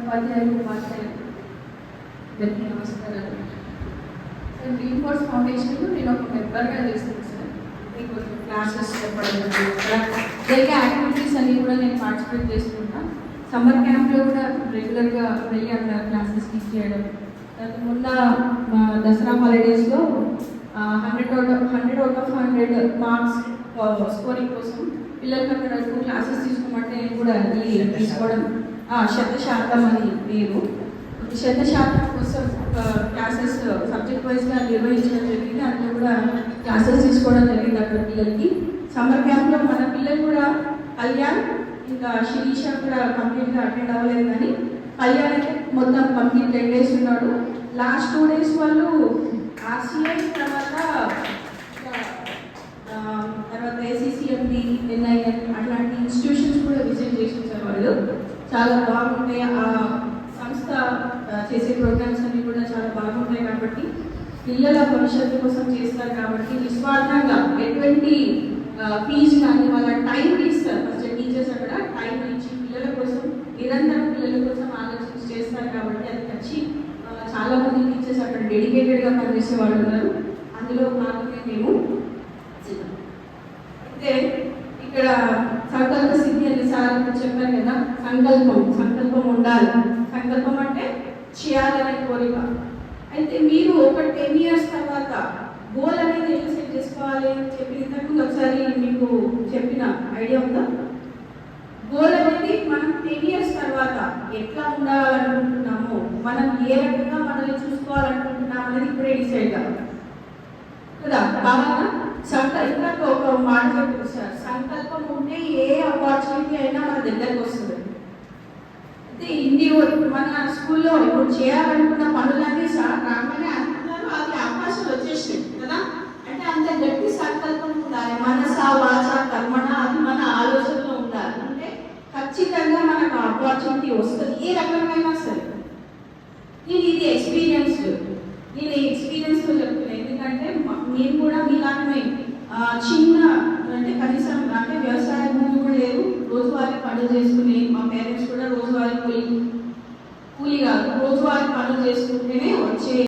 ఉపాధ్యాయులు అందరికీ నమస్కారాలు. సార్, గ్రీన్ ఫోర్స్ ఫౌండేషన్ నేను ఒక మెంబర్గా చేస్తాను సార్. మీకు క్లాసెస్ చెప్పడం జరిగే యాక్టివిటీస్ అన్నీ కూడా నేను పార్టిసిపేట్ చేసుకుంటాను. సమ్మర్ క్యాంప్లో కూడా రెగ్యులర్గా వెళ్ళి అక్కడ క్లాసెస్కి చేయడం. మొన్న దసరా హాలిడేస్లో 100 out of 100 మార్క్స్ స్కోరింగ్ కోసం పిల్లలకి అక్కడ క్లాసెస్ తీసుకోమంటే నేను కూడా వెళ్ళి తీసుకోవడం. 100% అని మీరు 100% కోసం ఒక క్లాసెస్ సబ్జెక్ట్ వైజ్గా నిర్వహించడం జరిగింది. అందులో కూడా క్లాసెస్ తీసుకోవడం జరిగింది అక్కడ పిల్లలకి. సమ్మర్ క్యాంప్లో మన పిల్లలు కూడా కళ్యాణ్ ఇంకా శిరీష కూడా కంప్లీట్గా అటెండ్ అవ్వలేదు, కానీ కళ్యాణ్ అయితే మొత్తం కంప్లీట్ 10 days ఉన్నాడు. లాస్ట్ 2 days వాళ్ళు ఆర్సీఐ తర్వాత ఏసీసీఎండి, ఎన్ఐఎన్ అట్లాంటి ఇన్స్టిట్యూషన్స్ కూడా విజిట్ చేసేసారు వాళ్ళు. చాలా బాగుంటాయి. ఆ సంస్థ చేసే ప్రోగ్రామ్స్ అన్నీ కూడా చాలా బాగుంటాయి. కాబట్టి పిల్లల భవిష్యత్తు కోసం చేస్తారు కాబట్టి నిస్వార్థంగా ఎటువంటి ఫీజు కానీ వాళ్ళ టైం ఇస్తారు. ఫస్ట్ టీచర్స్ అక్కడ టైం ఇచ్చి పిల్లల కోసం నిరంతరం పిల్లల కోసం ఆలోచించి చేస్తారు. కాబట్టి అది వచ్చి చాలా మంది టీచర్స్ అక్కడ డెడికేటెడ్గా పనిచేసే వాళ్ళు ఉన్నారు. అందులో భాగంగా మేము అయితే ఇక్కడ సంకల్ప సిద్ధి అని సార్ చెప్పారు కదా, సంకల్పం ఉండాలి. సంకల్పం అంటే చేయాలనే కోరిక. అయితే మీరు ఒక 10 years తర్వాత గోల్ అనేది ఎలా సెట్ చేసుకోవాలి అని చెప్పి ఇంతకుముందు ఒకసారి మీకు చెప్పిన ఐడియా ఉందా? గోల్ అనేది మనం 10 years తర్వాత ఎట్లా ఉండాలనుకుంటున్నామో, మనం ఏ రకంగా మనల్ని చూసుకోవాలనుకుంటున్నాం అనేది ఇప్పుడే డిసైడ్ కావాలి కదా. బాగా ఇంకా ఒక మాట చెప్తుంది సార్, సంకల్పం ఉంటే ఏ ఆపర్చునిటీ అయినా మన దగ్గరకు వస్తుంది. అయితే మన స్కూల్లో ఇప్పుడు చేయాలనుకున్న పనులన్నీ సార్ రాగానే అనుకున్నారు, అది అవకాశాలు వచ్చేసినాయి కదా. అంటే అంత గట్టి సంకల్పం ఉండాలి. మనస వాచ కర్మణ అది మన ఆలోచనలో ఉండాలి. అంటే ఖచ్చితంగా మనకు ఆపర్చునిటీ వస్తుంది, ఏ రకమైనా సరే. ఇది ఎక్స్పీరియన్స్లో చెప్తున్నాను. ఎందుకంటే మేము కూడా మీలాంటి చిన్న